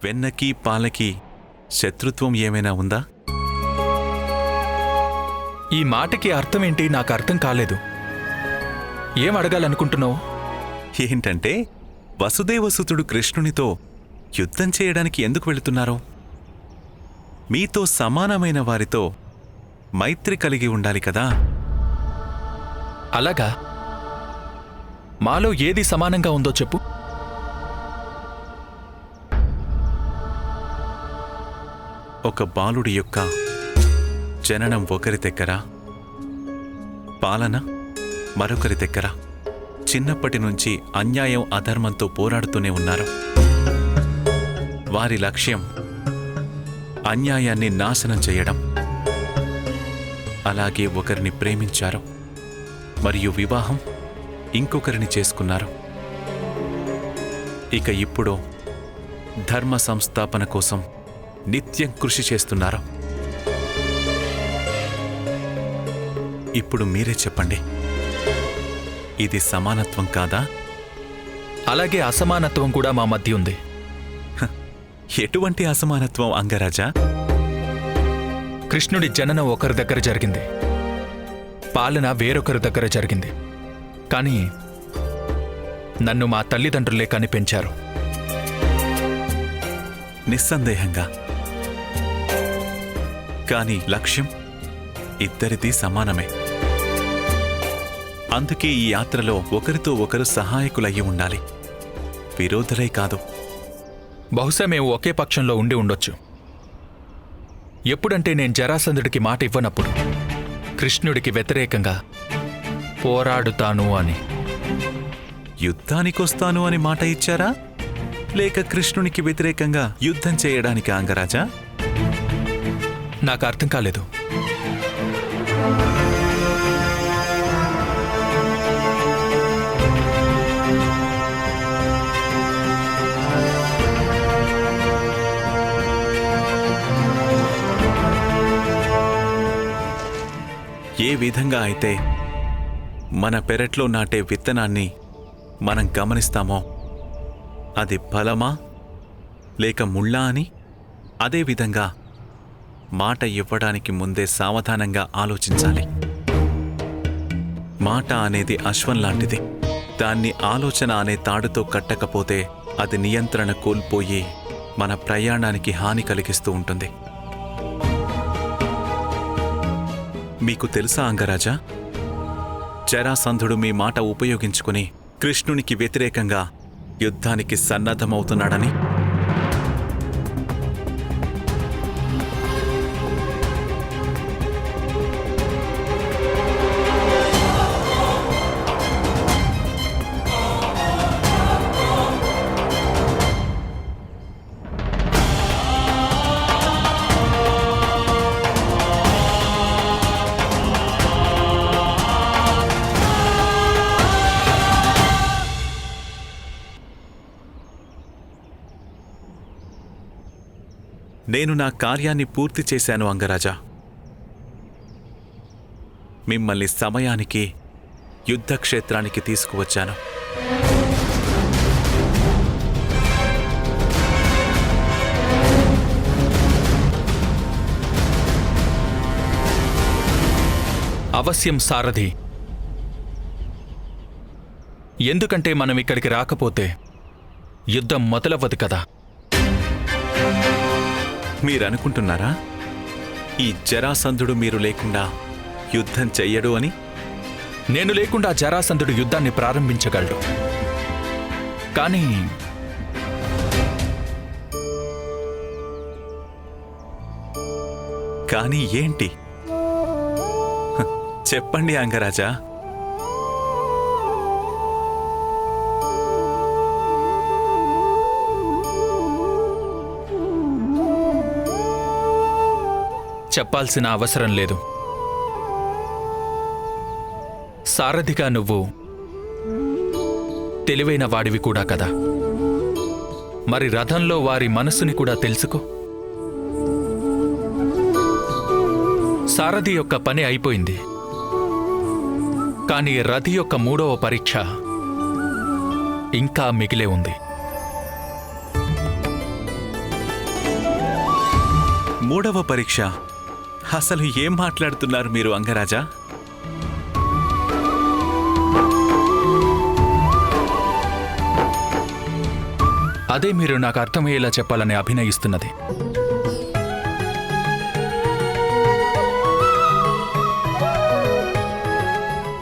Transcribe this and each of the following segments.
వెన్నకి పాలకి శత్రుత్వం ఏమైనా ఉందా? ఈ మాటకి అర్థమేంటి నాకు అర్థం కాలేదు. ఏం అడగాలనుకుంటున్నావు? ఏంటంటే వసుదేవసుతుడు కృష్ణునితో యుద్ధం చేయడానికి ఎందుకు వెళుతున్నారు? మీతో సమానమైన వారితో మైత్రి కలిగి ఉండాలి కదా. అలాగా? మాలో ఏది సమానంగా ఉందో చెప్పు. ఒక బాలుడి యొక్క జననం ఒకరి దగ్గర, పాలన మరొకరి దగ్గర. చిన్నప్పటి నుంచి అన్యాయం అధర్మంతో పోరాడుతూనే ఉన్నారు. వారి లక్ష్యం అన్యాయాన్ని నాశనం చేయడం. అలాగే ఒకరిని ప్రేమించారు మరియు వివాహం ఇంకొకరిని చేసుకున్నారు. ఇక ఇప్పుడు ధర్మ సంస్థాపన కోసం నిత్యం కృషి చేస్తున్నారు. ఇప్పుడు మీరే చెప్పండి, ఇది సమానత్వం కాదా? అలాగే అసమానత్వం కూడా మా మధ్య ఉంది. ఎటువంటి అసమానత్వం అంగరాజా? కృష్ణుడి జననం ఒకరి దగ్గర జరిగింది, పాలన వేరొకరి దగ్గర జరిగింది. కానీ నన్ను మా తల్లిదండ్రులే కనిపెంచారు. నిస్సందేహంగా. కానీ లక్ష్యం ఇద్దరిది సమానమే. అందుకే ఈ యాత్రలో ఒకరితో ఒకరు సహాయకులయ్యి ఉండాలి, విరోధులై కాదు. బహుశా మేము ఒకే పక్షంలో ఉండి ఉండొచ్చు. ఎప్పుడంటే నేను జరాసంధుడికి మాట ఇవ్వనప్పుడు, కృష్ణుడికి వ్యతిరేకంగా పోరాడుతాను అని. యుద్ధానికొస్తాను అని మాట ఇచ్చారా, లేక కృష్ణునికి వ్యతిరేకంగా యుద్ధం చేయడానికి అంగరాజా? నాకు అర్థం కాలేదు. ఏ విధంగా అయితే మన పెరట్లో నాటే విత్తనాన్ని మనం గమనిస్తామో అది ఫలమా లేక ముళ్ళా అని, అదేవిధంగా మాట ఇవ్వడానికి ముందే సావధానంగా ఆలోచించాలి. మాట అనేది అశ్వం లాంటిది. దాన్ని ఆలోచన అనే తాడుతో కట్టకపోతే అది నియంత్రణ కోల్పోయి మన ప్రయాణానికి హాని కలిగిస్తూ ఉంటుంది. మీకు తెలుసా అంగరాజా, జరాసంధుడు మీ మాట ఉపయోగించుకుని కృష్ణునికి వ్యతిరేకంగా యుద్ధానికి సన్నద్ధమవుతున్నాడని? నేను నా కార్యాన్ని పూర్తి చేశాను అంగరాజా. మిమ్మల్ని సమయానికి యుద్ధక్షేత్రానికి తీసుకువచ్చాను. అవశ్యం సారథి. ఎందుకంటే మనం ఇక్కడికి రాకపోతే యుద్ధం మొదలవ్వదు కదా. మీరనుకుంటున్నారా ఈ జరాసంధుడు మీరు లేకుండా యుద్ధం చెయ్యడు అని? నేను లేకుండా జరాసంధుడు యుద్ధాన్ని ప్రారంభించగలడు. కానీ ఏంటి? చెప్పండి అంగరాజా. చెప్పాల్సిన అవసరం లేదు. సారథిగా నువ్వు తెలివైన వాడివి కూడా కదా. మరి రథంలో వారి మనస్సుని కూడా తెలుసుకో. సారథి యొక్క పని అయిపోయింది, కానీ రథి యొక్క 3వ పరీక్ష ఇంకా మిగిలే ఉంది. 3వ పరీక్ష? అసలు ఏం మాట్లాడుతున్నారు మీరు అంగరాజా? అదే మీరు నాకు అర్థమయ్యేలా చెప్పాలని అభినయిస్తున్నది.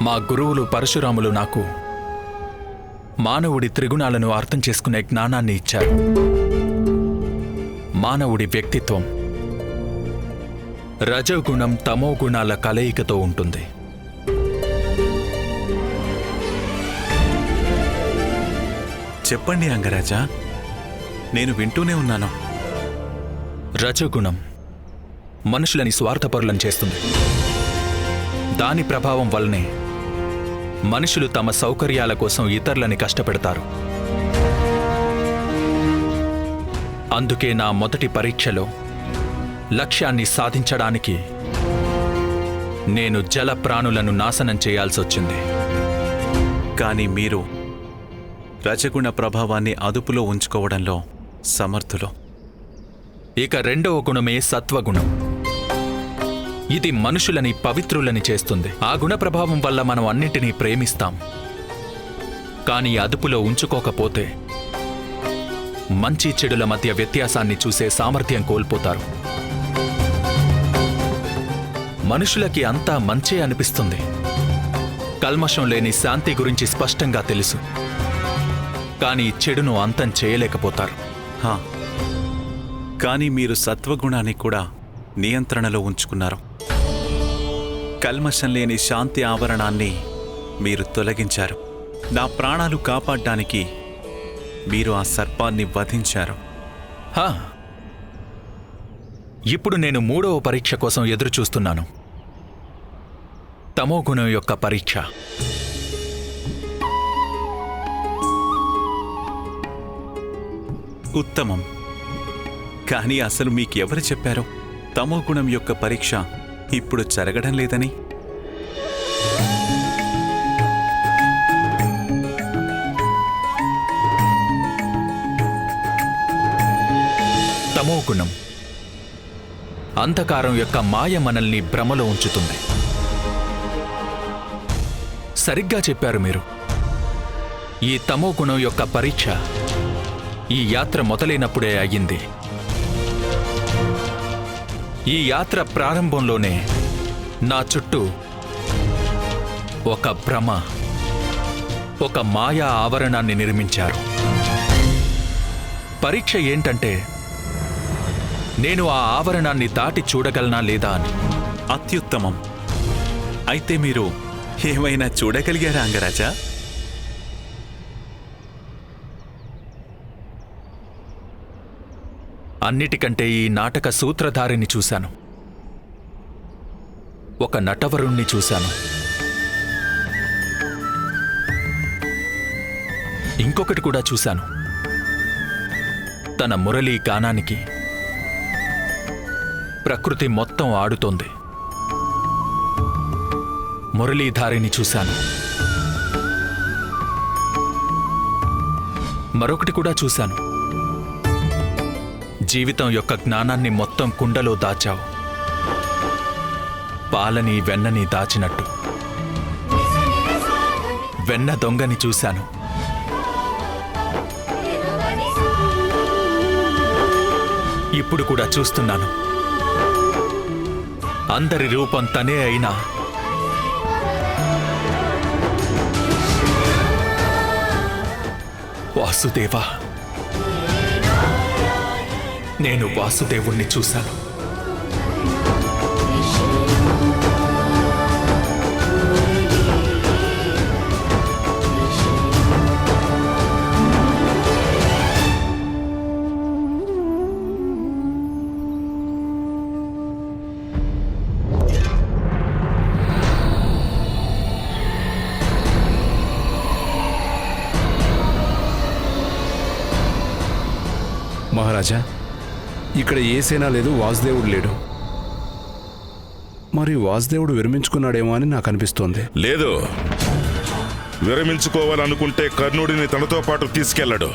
మా గురువులు పరశురాములు నాకు మానవుడి త్రిగుణాలను అర్థం చేసుకునే జ్ఞానాన్ని ఇచ్చారు. మానవుడి వ్యక్తిత్వం రజోగుణం తమోగుణాల కలయికతో ఉంటుంది. చెప్పండి అంగరాజా, నేను వింటూనే ఉన్నాను. రజోగుణం మనుషులని స్వార్థపరులను చేస్తుంది. దాని ప్రభావం వల్లనే మనుషులు తమ సౌకర్యాల కోసం ఇతరులని కష్టపెడతారు. అందుకే నా మొదటి పరీక్షలో లక్ష్యాన్ని సాధించడానికి నేను జల ప్రాణులను నాశనం చేయాల్సొచ్చింది. కానీ మీరు రజగుణ ప్రభావాన్ని అదుపులో ఉంచుకోవడంలో సమర్థులు. ఇక రెండవ గుణమే సత్వగుణం. ఇది మనుషులని పవిత్రులని చేస్తుంది. ఆ గుణ ప్రభావం వల్ల మనం అన్నింటినీ ప్రేమిస్తాం. కానీ అదుపులో ఉంచుకోకపోతే మంచి చెడుల మధ్య వ్యత్యాసాన్ని చూసే సామర్థ్యం కోల్పోతారు. మనుషులకి అంతా మంచే అనిపిస్తుంది. కల్మషం లేని శాంతి గురించి స్పష్టంగా తెలుసు. కానీ చెడును అంతం చేయలేకపోతారు. కానీ మీరు సత్వగుణాన్ని కూడా నియంత్రణలో ఉంచుకున్నారు. కల్మషం లేని శాంతి ఆవరణాన్ని మీరు తొలగించారు. నా ప్రాణాలు కాపాడడానికి మీరు ఆ సర్పాన్ని వధించారు. ఇప్పుడు నేను 3వ పరీక్ష కోసం ఎదురుచూస్తున్నాను. తమోగుణం యొక్క పరీక్ష. ఉత్తమం. కానీ అసలు మీకెవరు చెప్పారు తమోగుణం యొక్క పరీక్ష ఇప్పుడు జరగడం లేదని? తమోగుణం అంధకారం యొక్క మాయ మనల్ని భ్రమలో ఉంచుతుంది. సరిగ్గా చెప్పారు మీరు. ఈ తమోగుణం యొక్క పరీక్ష ఈ యాత్ర మొదలైనప్పుడే అయ్యింది. ఈ యాత్ర ప్రారంభంలోనే నా చుట్టూ ఒక భ్రమ, ఒక మాయా ఆవరణాన్ని నిర్మించారు. పరీక్ష ఏంటంటే నేను ఆ ఆవరణాన్ని దాటి చూడగలనా లేదా అని. అత్యుత్తమం. అయితే మీరు ఏమైనా చూడగలిగారా అంగరాజా? అన్నిటికంటే ఈ నాటక సూత్రధారిని చూశాను. ఒక నటవరుణ్ణి చూశాను. ఇంకొకటి కూడా చూశాను. తన మురళీ గానానికి ప్రకృతి మొత్తం ఆడుతోంది. మురళీధారిని చూశాను. మరొకటి కూడా చూశాను. జీవితం యొక్క జ్ఞానాన్ని మొత్తం కుండలో దాచావు, పాలని వెన్నని దాచినట్టు. వెన్న దొంగని చూశాను. ఇప్పుడు కూడా చూస్తున్నాను. అందరి రూపం తనే అయినా వాసుదేవా, నేను వాసుదేవుణ్ణి చూశాను. మహారాజా, ఇక్కడ ఏ సేన లేదు, వాసుదేవుడు లేడు. మరి వాసుదేవుడు విరమించుకున్నాడేమో అని నాకు అనిపిస్తోంది. లేదు, విరమించుకోవాలనుకుంటే కర్ణుడిని తనతో పాటు తీసుకెళ్లడు.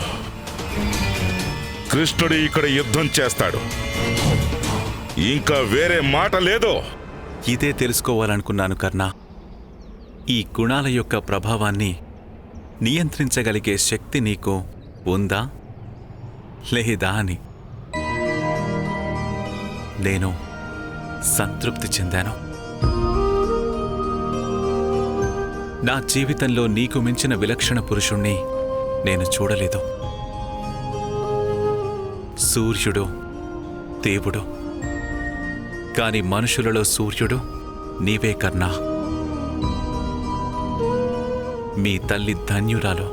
కృష్ణుడు ఇక్కడ యుద్ధం చేస్తాడు. ఇంకా వేరే మాట లేదు. ఇదే తెలుసుకోవాలనుకున్నాను కర్ణ. ఈ గుణాల యొక్క ప్రభావాన్ని నియంత్రించగలిగే శక్తి నీకు ఉందా లేదా అని. నేను సంతృప్తి చెందాను. నా జీవితంలో నీకు మించిన విలక్షణ పురుషుణ్ణి నేను చూడలేదు. సూర్యుడు దేవుడు, కాని మనుషులలో సూర్యుడు నీవే కర్ణ. మీ తల్లి ధన్యురాలు,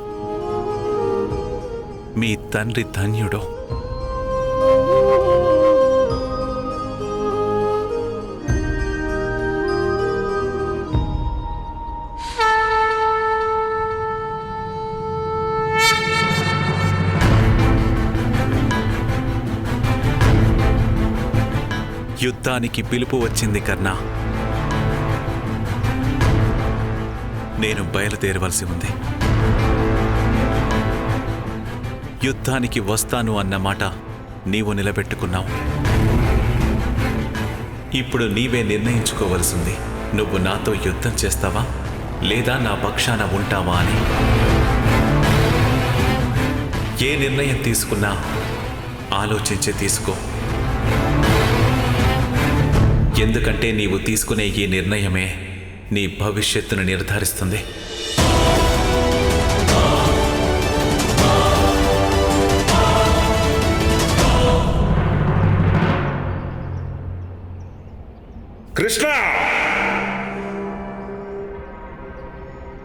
మీ తండ్రి ధన్యుడు. యుద్ధానికి పిలుపు వచ్చింది కర్ణ. నేను బయలుదేరవలసి ఉంది. యుద్ధానికి వస్తాను అన్నమాట నీవు నిలబెట్టుకున్నావు. ఇప్పుడు నీవే నిర్ణయించుకోవలసింది. నువ్వు నాతో యుద్ధం చేస్తావా లేదా నా పక్షాన ఉంటావా అని. ఏ నిర్ణయం తీసుకున్నా ఆలోచించి తీసుకో. ఎందుకంటే నీవు తీసుకునే ఈ నిర్ణయమే నీ భవిష్యత్తును నిర్ధారిస్తుంది. కృష్ణ,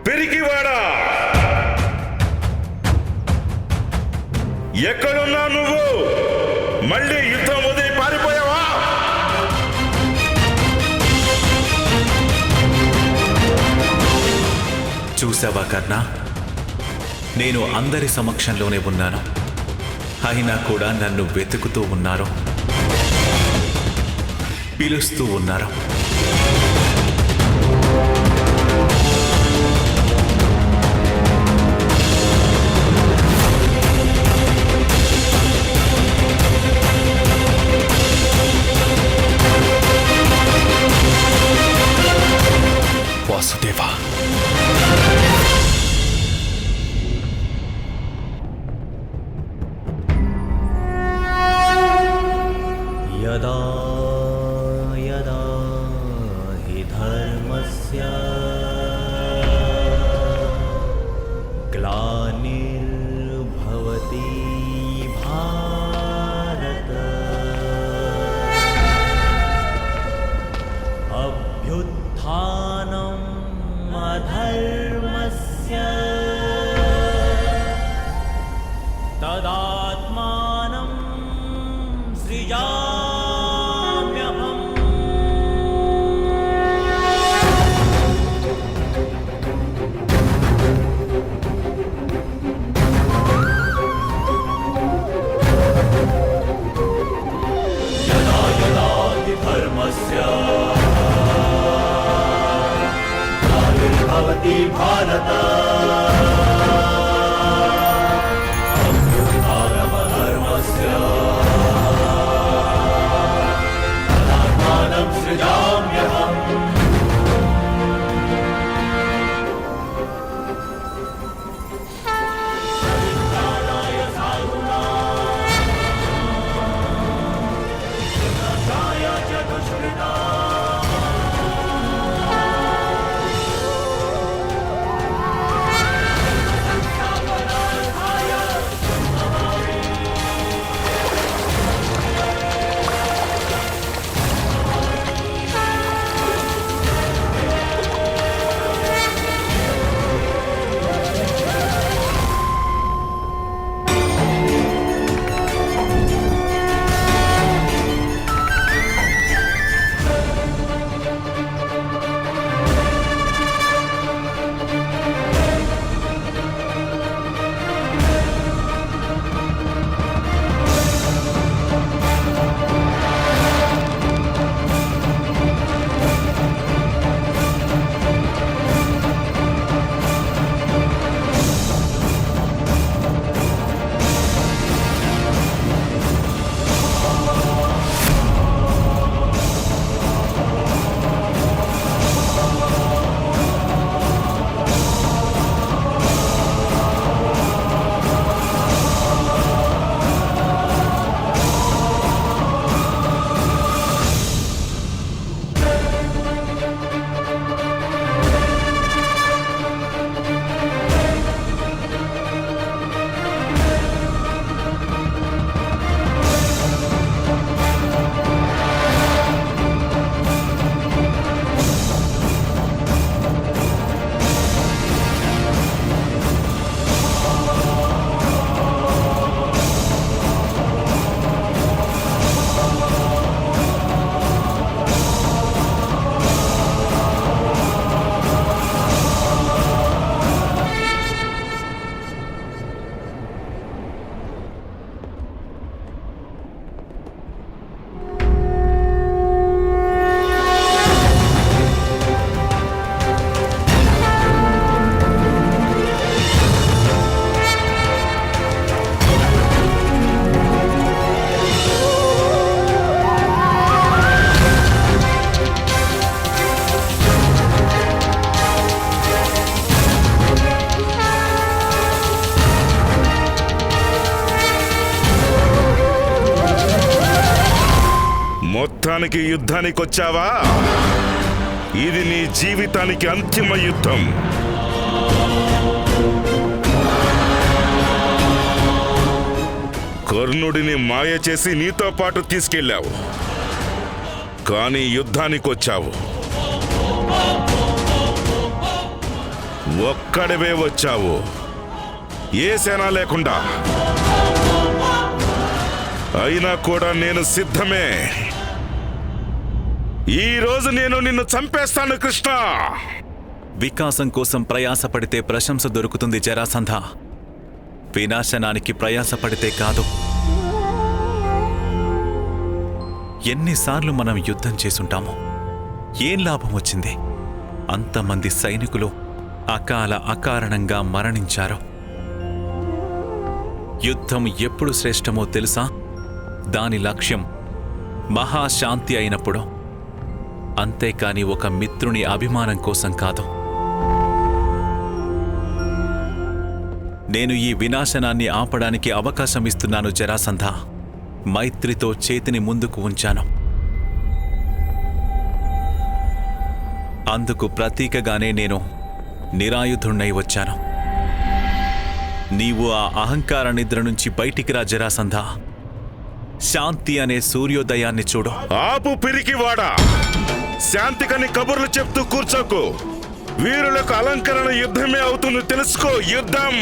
పెరిగివాడా, ఎక్కడున్నా నువ్వు? మళ్ళీ యుద్ధం వదిలి పారిపోయావా? చూసావా కర్ణ, నేను అందరి సమక్షంలోనే ఉన్నాను. అయినా కూడా నన్ను వెతుకుతూ ఉన్నారు, పిలుస్తూ ఉన్నారు. వాసుదేవా, यदा यदा हि धर्मस्य ग्लानिर्भवति भारत अभ्युत्थानम् अधर्मस्य तदात्मानं सृजाम्यहम्। यदा यदा हि धर्मस्य ग्लानिर्भवति भारत अभ्युत्थानमधर्मस्य तदात्मानं सृजाम्यहम्। परित्राणाय साधूनां विनाशाय च दुष्कृताम्। యుద్ధానికి వచ్చావా? ఇది నీ జీవితానికి అంతిమ యుద్ధం. కర్ణుడిని మాయ చేసి నీతో పాటు తీసుకెళ్ళావు, కానీ యుద్ధానికి వచ్చావు. ఒక్కడివే వచ్చావు, ఏ సేన లేకుండా. అయినా కూడా నేను సిద్ధమే. ఈ రోజు నేను నిన్ను చంపేస్తాను కృష్ణ. వికాసం కోసం ప్రయాసపడితే ప్రశంస దొరుకుతుంది జరాసంధ. వినాశనానికి ప్రయాసపడితే కాదు. ఎన్నిసార్లు మనం యుద్ధం చేసుంటాము? ఏం లాభం వచ్చింది? అంతమంది సైనికులు అకారణంగా మరణించారు. యుద్ధం ఎప్పుడు శ్రేష్టమో తెలుసా? దాని లక్ష్యం మహాశాంతి అయినప్పుడు, అంతేకాని ఒక మిత్రుని అభిమానం కోసం కాదు. నేను ఈ వినాశనాన్ని ఆపడానికి అవకాశం ఇస్తున్నాను జరాసంధ. మైత్రితో చేతిని ముందుకు ఉంచాను. అందుకు ప్రతీకగానే నేను నిరాయుధుణ్ణై వచ్చాను. నీవు ఆ అహంకార నిద్ర నుంచి బయటికి రా జరాసంధ. శాంతి అనే సూర్యోదయాన్ని చూడు. ఆపు పిరికివాడా! శాంతికని కబుర్లు చెప్తూ కూర్చోకు. వీరులకు అలంకరణ యుద్ధమే అవుతుంది, తెలుసుకో. యుద్ధం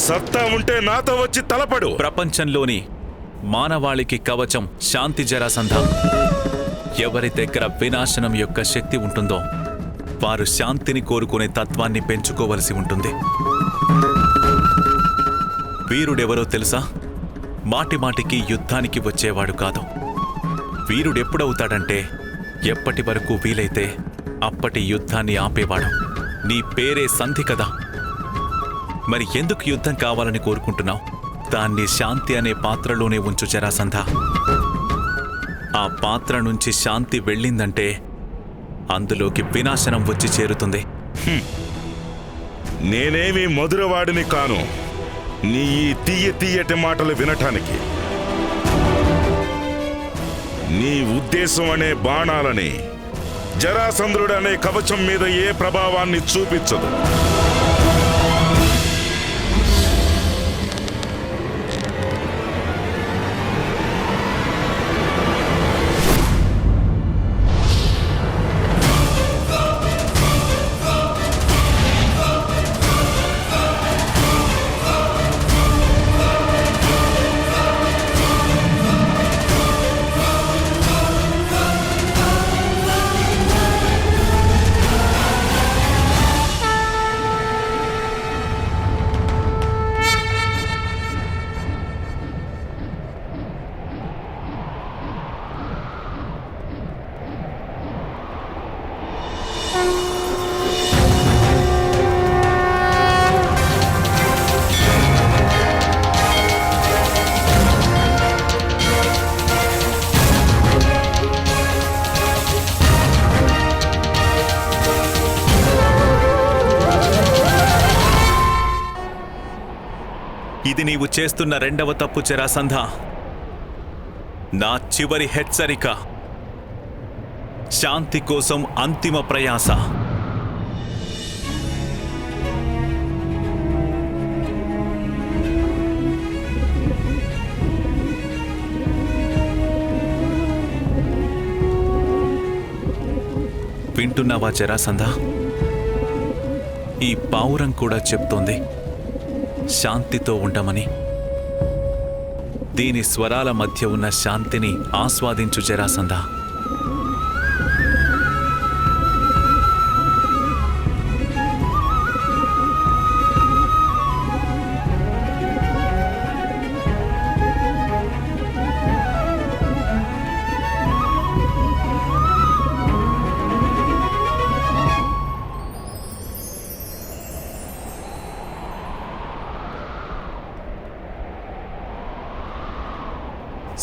సత్తా ఉంటే నాతో వచ్చి తలపడు. ప్రపంచంలోని మానవాళికి కవచం శాంతి జరాసంధ. ఎవరి దగ్గర వినాశనం యొక్క శక్తి ఉంటుందో వారు శాంతిని కోరుకునే తత్వాన్ని పెంచుకోవలసి ఉంటుంది. వీరుడెవరో తెలుసా? మాటిమాటికి యుద్ధానికి వచ్చేవాడు కాదు. వీరుడెప్పుడవుతాడంటే ఎప్పటి వరకు వీలైతే అప్పటి యుద్ధాన్ని ఆపేవాడు. నీ పేరే సంధి కదా. మరి ఎందుకు యుద్ధం కావాలని కోరుకుంటున్నావు? దాన్ని శాంతి అనే పాత్రలోనే ఉంచు జరాసంధ. ఆ పాత్ర నుంచి శాంతి వెళ్ళిందంటే అందులోకి వినాశనం వచ్చి చేరుతుంది. నేనేమి మధురవాడిని కాను నీ ఈ తీయటి మాటలు వినటానికి. నీ ఉద్దేశం అనే బాణాలని జరాసంధుడు అనే కవచం మీద ఏ ప్రభావాన్ని చూపించదు. ఇది నీవు చేస్తున్న రెండవ తప్పు జరాసంధ. నా చివరి హెచ్చరిక. శాంతి కోసం అంతిమ ప్రయాస. వింటున్నావా జరాసంధ? ఈ పావురం కూడా చెప్తోంది శాంతితో ఉండమని. దీని స్వరాల మధ్య ఉన్న శాంతిని ఆస్వాదించు జరాసంధ.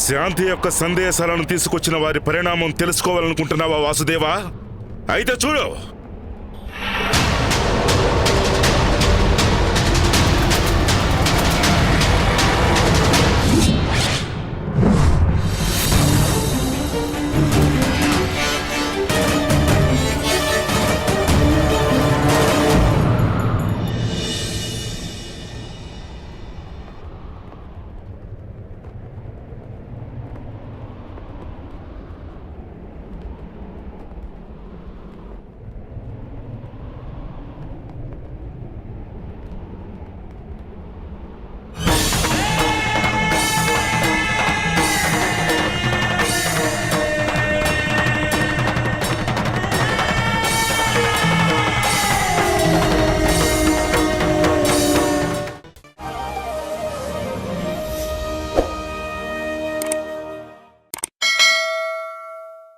శాంతి యొక్క సందేశాలను తీసుకొచ్చిన వారి పరిణామం తెలుసుకోవాలనుకుంటున్నావా వాసుదేవా? అయితే చూడు.